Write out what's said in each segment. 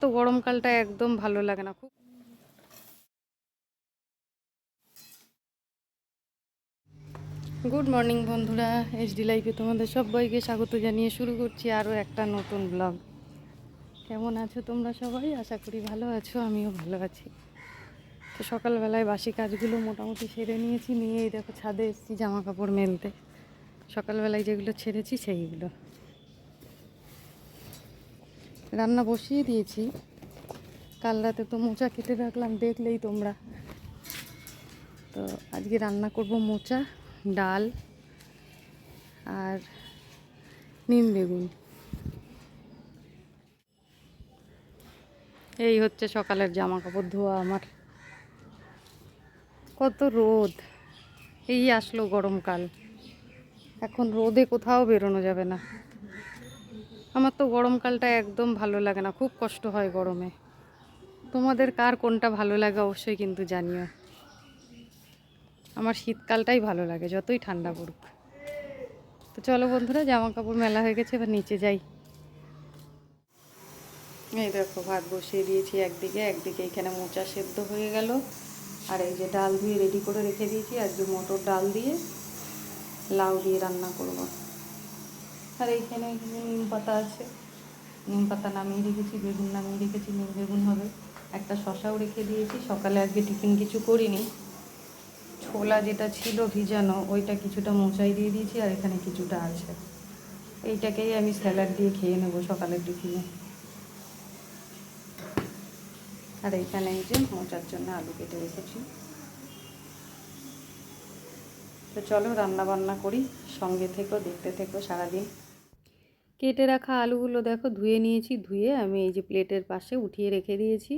তো গরমকালটা একদম ভালো লাগে না খুব। গুড মর্নিং বন্ধুরা, এইচডি লাইফে তোমাদের সবাইকে স্বাগত জানিয়ে শুরু করছি আরও একটা নতুন ব্লগ। কেমন আছো তোমরা সবাই? আশা করি ভালো আছো, আমিও ভালো আছি। তো সকালবেলায় বাসি কাজগুলো মোটামুটি সেরে নিয়েছি, নিয়েই দেখো ছাদে এসেছি জামা কাপড় মেলতে। সকালবেলায় যেগুলো ছেড়েছি সেইগুলো রান্না বসিয়ে দিয়েছি। কাল রাতে তো মোচা কেটে রাখলাম, দেখলেই তোমরা। তো আজকে রান্না করব মোচা, ডাল আর নিম বেগুন। এই হচ্ছে সকালের জামা কাপড় ধোয়া আমার। কত রোদ! এই আসলো গরমকাল, এখন রোদে কোথাও বেরোনো যাবে না। আমার তো গরমকালটা একদম ভালো লাগে না, খুব কষ্ট হয় গরমে। তোমাদের কার কোনটা ভালো লাগে অবশ্যই কিন্তু জানিও। আমার শীতকালটাই ভালো লাগে, যতই ঠান্ডা পড়ুক। তো চলো বন্ধুরা, জামা কাপড় মেলা হয়ে গেছে, এবার নিচে যাই। এই দেখো ভাত বসিয়ে দিয়েছি একদিকে, একদিকে এখানে মোচা সেদ্ধ হয়ে গেল। আর এই যে ডাল ধুয়ে রেডি করে রেখে দিয়েছি, আজকে মটর ডাল দিয়ে লাউ দিয়ে রান্না করব। আর এইখানে নিম পাতা আছে, নিম পাতা নামিয়ে রেখেছি, বেগুন নামিয়ে রেখেছি, নিম বেগুন হবে। একটা শশাও রেখে দিয়েছি। সকালে আজকে টিফিন কিছু করিনি, ছোলা যেটা ছিল ভিজানো ওইটা কিছুটা মোচাই দিয়ে দিয়েছি, আর এখানে কিছুটা আছে। এইটাকেই আমি স্যালাড দিয়ে খেয়ে নেবো সকালের টিফিনে। আর এইখানে এই যে মোচার জন্য আলু কেটে রেখেছি। তো চলো রান্না বান্না করি, সঙ্গে থেকো, দেখতে থেকো সারাদিন। কেটে রাখা আলুগুলো দেখো ধুয়ে নিয়েছি, ধুয়ে আমি এই যে প্লেটের পাশে উঠিয়ে রেখে দিয়েছি।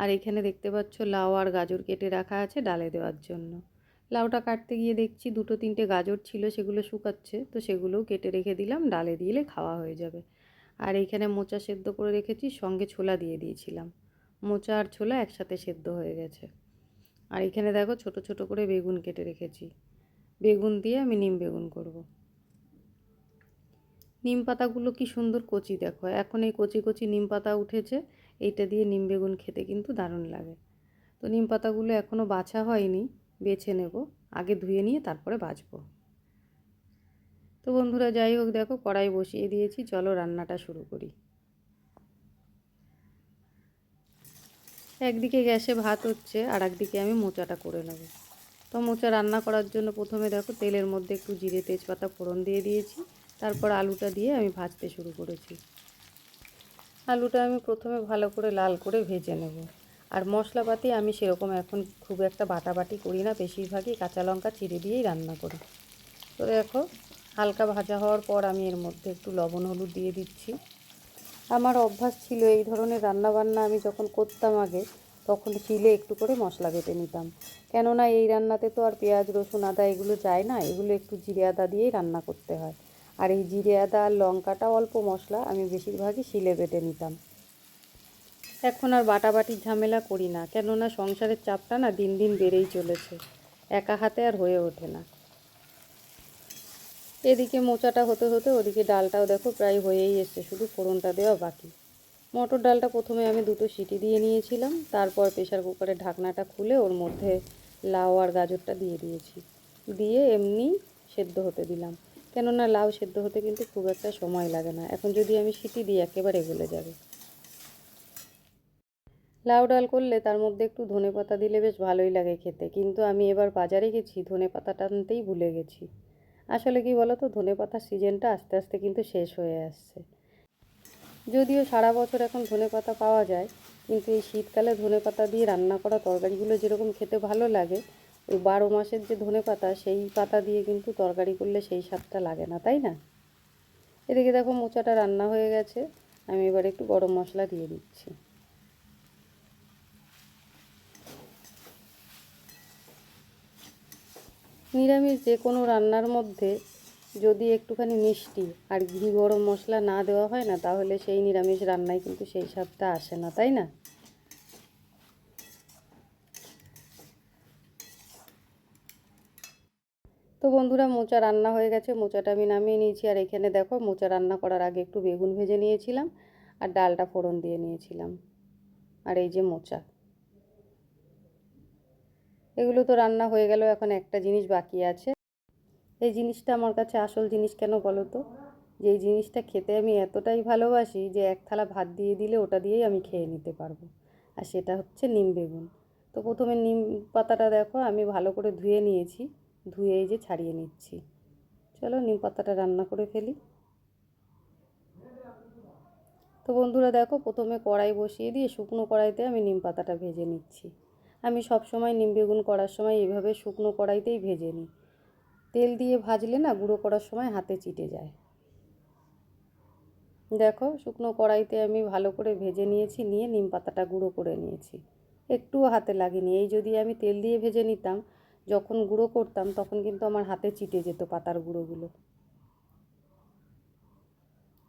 আর এখানে দেখতে পাচ্ছ লাউ আর গাজর কেটে রাখা আছে ডালে দেওয়ার জন্য। লাউটা কাটতে গিয়ে দেখছি দুটো তিনটে গাজর ছিল, সেগুলো শুকাচ্ছে, তো সেগুলোও কেটে রেখে দিলাম, ডালে দিলে খাওয়া হয়ে যাবে। আর এইখানে মোচা সেদ্ধ করে রেখেছি, সঙ্গে ছোলা দিয়ে দিয়েছিলাম। মোচা আর ছোলা একসাথে সেদ্ধ হয়ে গেছে। আর এখানে দেখো ছোট ছোট করে বেগুন কেটে রেখেছি, বেগুন দিয়ে আমি নিম বেগুন করব। নিম পাতাগুলো কি সুন্দর কচি দেখো, এখন এই কচি কচি নিম পাতা উঠেছে, এইটা দিয়ে নিম বেগুন খেতে কিন্তু দারুণ লাগে। তো নিম পাতাগুলো এখনও বাছা হয়নি, বেছে নেব, আগে ধুয়ে নিয়ে তারপরে বাছবো। তো বন্ধুরা যাই হোক, দেখো কড়াই বসিয়ে দিয়েছি, চলো রান্নাটা শুরু করি। একদিকে গ্যাসে ভাত হচ্ছে, আর একদিকে আমি মোচাটা করে নেব। তো মোচা রান্না করার জন্য প্রথমে দেখো তেলের মধ্যে একটু জিরে তেজপাতা ফোড়ন দিয়ে দিয়েছি, তারপর আলুটা দিয়ে আমি ভাজতে শুরু করেছি। আলুটা আমি প্রথমে ভালো করে লাল করে ভেজে নেব। আর মশলাপাতি আমি সেরকম এখন খুব একটা বাটাবাটি করি না, বেশিরভাগই কাঁচা লঙ্কা চিড়ে দিয়েই রান্না করি। তো দেখো হালকা ভাজা হওয়ার পর আমি এর মধ্যে একটু লবণ হলুদ দিয়ে দিচ্ছি। আমার অভ্যাস ছিল এই ধরনের রান্নাবান্না আমি যখন করতাম আগে, তখন শিলে একটু করে মশলা বেটে নিতাম। কেননা এই রান্নাতে তো আর পেঁয়াজ রসুন আদা এগুলো যায় না, এগুলো একটু জিরে আদা দিয়েই রান্না করতে হয়। আর এই জিরে আদা আর লঙ্কাটা অল্প মশলা আমি বেশিরভাগই শিলে বেটে নিতাম। এখন আর বাটাবাটির ঝামেলা করি না, কেননা সংসারের চাপটা না দিন দিন বেড়েই চলেছে, একা হাতে আর হয়ে ওঠে না। এদিকে মোচাটা হতে হতে ওদিকে ডালটাও দেখো প্রায় হয়েই এসছে, শুধু ফোড়নটা দেওয়া বাকি। মটর ডালটা প্রথমে আমি দুটো সিটি দিয়ে নিয়েছিলাম, তারপর প্রেসার কুকারের ঢাকনাটা খুলে ওর মধ্যে লাউ আর গাজরটা দিয়ে দিয়েছি, দিয়ে এমনি সেদ্ধ হতে দিলাম। কেননা লাউ সেদ্ধ হতে কিন্তু খুব একটা সময় লাগে না, এখন যদি আমি সিটি দিই একেবারে গলে যাবে। লাউ ডাল করলে তার মধ্যে একটু ধনেপাতা দিলে বেশ ভালোই লাগে খেতে, কিন্তু আমি এবার বাজারে গেছি, ধনেপাতাটা আনতেই ভুলে গেছি। আসলে কি বলো তো, ধনেপাতার সিজনটা আস্তে আস্তে কিন্তু শেষ হয়ে আসছে। যদিও সারা বছর এখন ধনেপাতা পাওয়া যায়, কিন্তু এই শীতকালে ধনেপাতা দিয়ে রান্না করা তরকারিগুলো যেরকম খেতে ভালো লাগে, ওই 12 মাসের যে ধনেপাতা সেই পাতা দিয়ে কিন্তু তরকারি করলে সেই স্বাদটা লাগে না, তাই না? এদিকে দেখো মোচাটা রান্না হয়ে গেছে, আমি এবার একটু গরম মশলা দিয়ে দিচ্ছি। নিরামিষ যে কোনো রান্নার মধ্যে যদি একটুখানি মিষ্টি আর ঘি গরম মশলা না দেওয়া হয় না, তাহলে সেই নিরামিষ রান্নায় কিন্তু সেই স্বাদটা আসে না, তাই না? তো বন্ধুরা মোচা রান্না হয়ে গেছে, মোচাটা আমি নামিয়ে নিয়েছি। আর এখানে দেখো মোচা রান্না করার আগে একটু বেগুন ভেজে নিয়েছিলাম, আর ডালটা ফোড়ন দিয়ে নিয়েছিলাম। আর এই যে মোচা, এগুলো তো রান্না হয়ে গেল। এখন একটা জিনিস বাকি আছে। এই জিনিসটা আমার কাছে আসল জিনিস কেন বলো তো? যে এই জিনিসটা খেতে আমি এতটাই ভালোবাসি যে এক থালা ভাত দিয়ে দিলে ওটা দিয়েই আমি খেয়ে নিতে পারবো। আর সেটা হচ্ছে নিম বেগুন। তো প্রথমে নিম পাতাটা দেখো আমি ভালো করে ধুয়ে নিয়েছি, ধুয়ে এই যে ছাড়িয়ে নিচ্ছি। চলো নিম পাতাটা রান্না করে ফেলি। তো বন্ধুরা দেখো, প্রথমে কড়াই বসিয়ে দিয়ে শুকনো কড়াইতে আমি নিম পাতাটা ভেজে নিচ্ছি। আমি সব সময় নিম বেগুন করার সময় এইভাবে শুকনো কড়াইতেই ভেজে নিই। তেল দিয়ে ভাজলে না গুঁড়ো করার সময় হাতে চিটে যায়। দেখো শুকনো কড়াইতে আমি ভালো করে ভেজে নিয়েছি, নিয়ে নিম পাতাটা গুঁড়ো করে নিয়েছি। একটুও হাতে লাগেনি। এই যদি আমি তেল দিয়ে ভেজে নিতাম, যখন গুঁড়ো করতাম তখন কিন্তু আমার হাতে চিটে যেত পাতার গুঁড়োগুলো।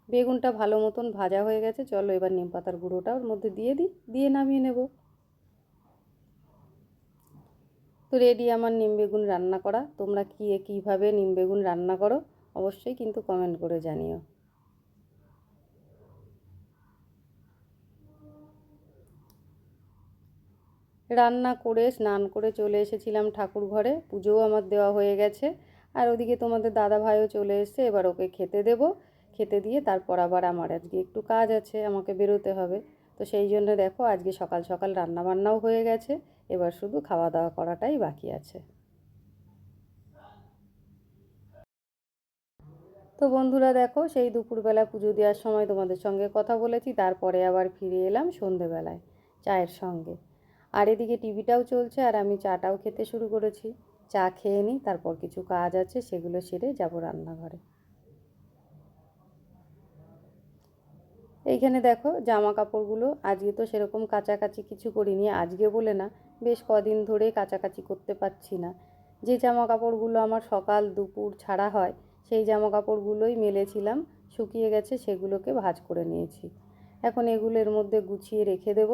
বেগুনটা ভালো মতন ভাজা হয়ে গেছে। চলো এবার নিম পাতার গুঁড়োটা ওর মধ্যে দিয়ে দিই, দিয়ে নামিয়ে নেব। তো রেডি আমার নিম বেগুন রান্না করা। তোমরা কীভাবে নিম বেগুন রান্না করো অবশ্যই কিন্তু কমেন্ট করে জানিও। রান্না করে স্নান করে চলে এসেছিলাম ঠাকুর ঘরে, পুজোও আমার দেওয়া হয়ে গেছে। আর ওদিকে তোমাদের দাদা ভাইও চলে এসছে, এবার ওকে খেতে দেব। খেতে দিয়ে তারপর আবার আমার আজকে একটু কাজ আছে, আমাকে বেরোতে হবে। তো সেই জন্য দেখো আজকে সকাল সকাল রান্না বান্নাও হয়ে গেছে, এবার শুধু খাওয়া দাওয়া করাটাই বাকি আছে। তো বন্ধুরা দেখো, সেই দুপুরবেলা পুজো দেওয়ার সময় তোমাদের সঙ্গে কথা বলেছি, তারপরে আবার ফিরে এলাম সন্ধেবেলায় চায়ের সঙ্গে। আর এদিকে টিভিটাও চলছে আর আমি চাটাও খেতে শুরু করেছি। চা খেয়ে নিই, তারপর কিছু কাজ আছে সেগুলো সেরে যাব রান্নাঘরে। এইখানে দেখো জামা কাপড়গুলো আজকে তো সেরকম কাচাকাচি কিছু করিনি, আজকে বলে না, বেশ কদিন ধরে কাচাকাচি করতে পারছি না। যে জামা কাপড়গুলো আমার সকাল দুপুর ছাড়া হয় সেই জামা কাপড়গুলোই মেলেছিলাম, শুকিয়ে গেছে, সেগুলোকে ভাঁজ করে নিয়েছি। এখন এগুলো এর মধ্যে গুছিয়ে রেখে দেব,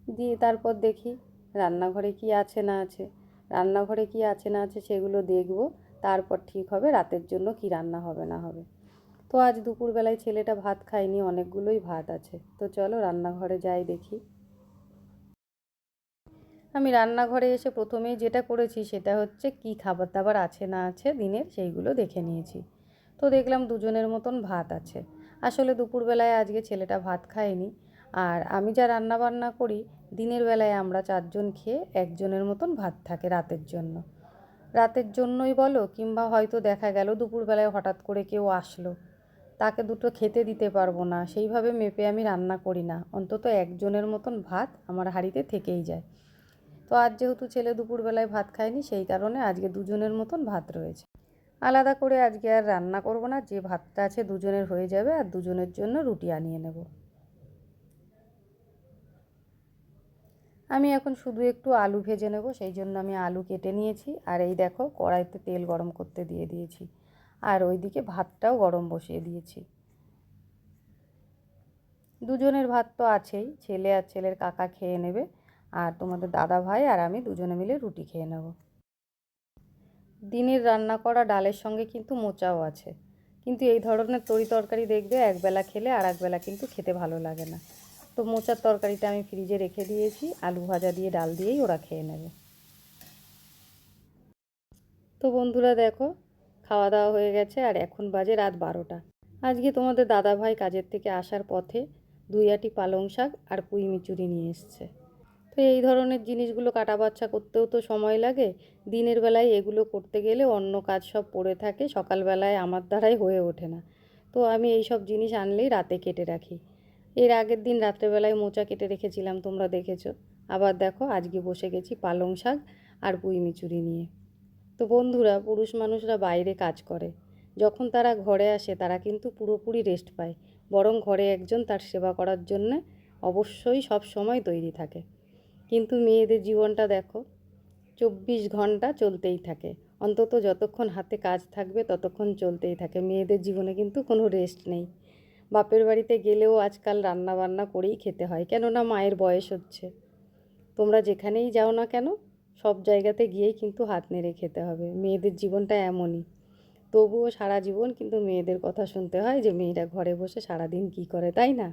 দিয়ে তারপর দেখি রান্নাঘরে কি আছে না আছে। রান্নাঘরে কি আছে না আছে সেগুলো দেখব, তারপর ঠিক হবে রাতের জন্য কি রান্না হবে না হবে। তো আজ দুপুরবেলায় ছেলেটা ভাত খায়নি, অনেকগুলোই ভাত আছে। তো চলো রান্নাঘরে যাই দেখি। আমি রান্নাঘরে এসে প্রথমেই যেটা করেছি সেটা হচ্ছে কি খাবার দাবার আছে না আছে দিনের সেইগুলো দেখে নিয়েছি। তো দেখলাম দুজনের মতন ভাত আছে। আসলে দুপুরবেলায় আজকে ছেলেটা ভাত খায়নি। আর আমি যা রান্না বান্না করি দিনের বেলায় আমরা চারজন খেয়ে একজনের মতন ভাত থাকে রাতের জন্য। রাতের জন্যই বলো, কিংবা হয়তো দেখা গেল দুপুরবেলায় হঠাৎ করে কেউ আসলো, তাকে দুটো খেতে দিতে পারবো না, সেইভাবে মেপে আমি রান্না করি না। অন্তত একজনের মতন ভাত আমার হাঁড়িতে থেকেই যায়। তো আজ যেহেতু ছেলে দুপুরবেলায় ভাত খায়নি, সেই কারণে আজকে দুজনের মতন ভাত রয়েছে। আলাদা করে আজকে আর রান্না করব না, যে ভাতটা আছে দুজনের হয়ে যাবে, আর দুজনের জন্য রুটি আনিয়ে নেব। আমি এখন শুধু একটু আলু ভেজে নেব, সেই জন্য আমি আলু কেটে নিয়েছি। আর এই দেখো কড়াইতে তেল গরম করতে দিয়ে দিয়েছি, আর ওইদিকে ভাতটাও গরম বসিয়ে দিয়েছি। দুজনের ভাত তো আছেই, ছেলে আর ছেলের কাকা খেয়ে নেবে, আর তোমাদের দাদা ভাই আর আমি দুজনে মিলে রুটি খেয়ে নেব। দিনের রান্না করা ডালের সঙ্গে কিন্তু মোচাও আছে, কিন্তু এই ধরনের তরি তরকারি দেখবে একবেলা খেলে আর একবেলা কিন্তু খেতে ভালো লাগে না। তো মোচার তরকারিটা আমি ফ্রিজে রেখে দিয়েছি, আলু ভাজা দিয়ে ডাল দিয়েই ওরা খেয়ে নেবে। তো বন্ধুরা দেখো, খাওয়া দাওয়া হয়ে গেছে আর এখন বাজে রাত 12টা। আজকে তোমাদের দাদা ভাই কাজের থেকে আসার পথে 2 আঁটি পালং শাক আর পুঁই মিচুরি নিয়ে এসছে। তো এই ধরনের জিনিসগুলো কাটা বাছা করতেও তো সময় লাগে। দিনের বেলায় এগুলো করতে গেলে অন্য কাজ সব পড়ে থাকে, সকালবেলায় আমার দ্বারাই হয়ে ওঠে না। তো আমি এই সব জিনিস আনলেই রাতে কেটে রাখি। এর আগের দিন রাত্রেবেলায় মোচা কেটে রেখেছিলাম, তোমরা দেখেছো। আবার দেখো আজকে বসে গেছি পালং শাক আর পুঁই মিচুরি নিয়ে। তো বন্ধুরা, পুরুষ মানুষরা বাইরে কাজ করে, যখন তারা ঘরে আসে তারা কিন্তু পুরোপুরি রেস্ট পায়। বরং ঘরে একজন তার সেবা করার জন্যে অবশ্যই সব সময় তৈরি থাকে। কিন্তু মেয়েদের জীবনটা দেখো, 24 ঘন্টা চলতেই থাকে। অন্তত যতক্ষণ হাতে কাজ থাকবে ততক্ষণ চলতেই থাকে। মেয়েদের জীবনে কিন্তু কোনো রেস্ট নেই। বাপের বাড়িতে গেলেও আজকাল রান্না বান্না করেই খেতে হয়, কেননা মায়ের বয়স হচ্ছে। তোমরা যেখানেই যাও না কেন, সব জায়গাতে গিয়েই কিন্তু হাত নেড়ে খেতে হবে। মেয়েদের জীবনটা এমনই। তবুও সারা জীবন কিন্তু মেয়েদের কথা শুনতে হয় যে মেয়েরা ঘরে বসে সারাদিন কী করে, তাই না?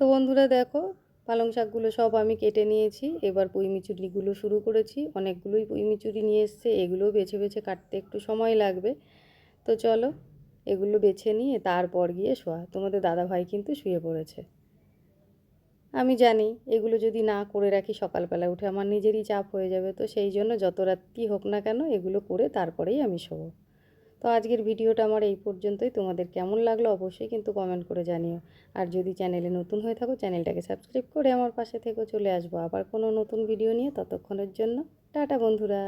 তো বন্ধুরা দেখো, পালং শাকগুলো সব আমি কেটে নিয়েছি। এবার পুঁই মিচুরিগুলো শুরু করেছি। অনেকগুলোই পুঁই মিচুরি নিয়ে এসছে, এগুলো বেছে বেছে কাটতে একটু সময় লাগবে। তো চলো এগুলো বেছে নিয়ে তারপর গিয়ে শোয়া। তোমাদের দাদাভাই কিন্তু শুয়ে পড়েছে। আমি জানি এগুলো যদি না করে রাখি সকালবেলা উঠে আমার নিজেরই চাপ হয়ে যাবে, তো সেই জন্য যত রাত্রি হোক না কেন এগুলো করে তারপরেই আমি শোবো। তো আজকের ভিডিওটা আমার এই পর্যন্তই। তোমাদের কেমন লাগলো অবশ্যই কিন্তু কমেন্ট করে জানিও। আর যদি চ্যানেলে নতুন হয়ে থাকো চ্যানেলটাকে সাবস্ক্রাইব করে আমার পাশে থেকে চলে আসবো আবার কোনো নতুন ভিডিও নিয়ে। ততক্ষণের জন্য টাটা বন্ধুরা।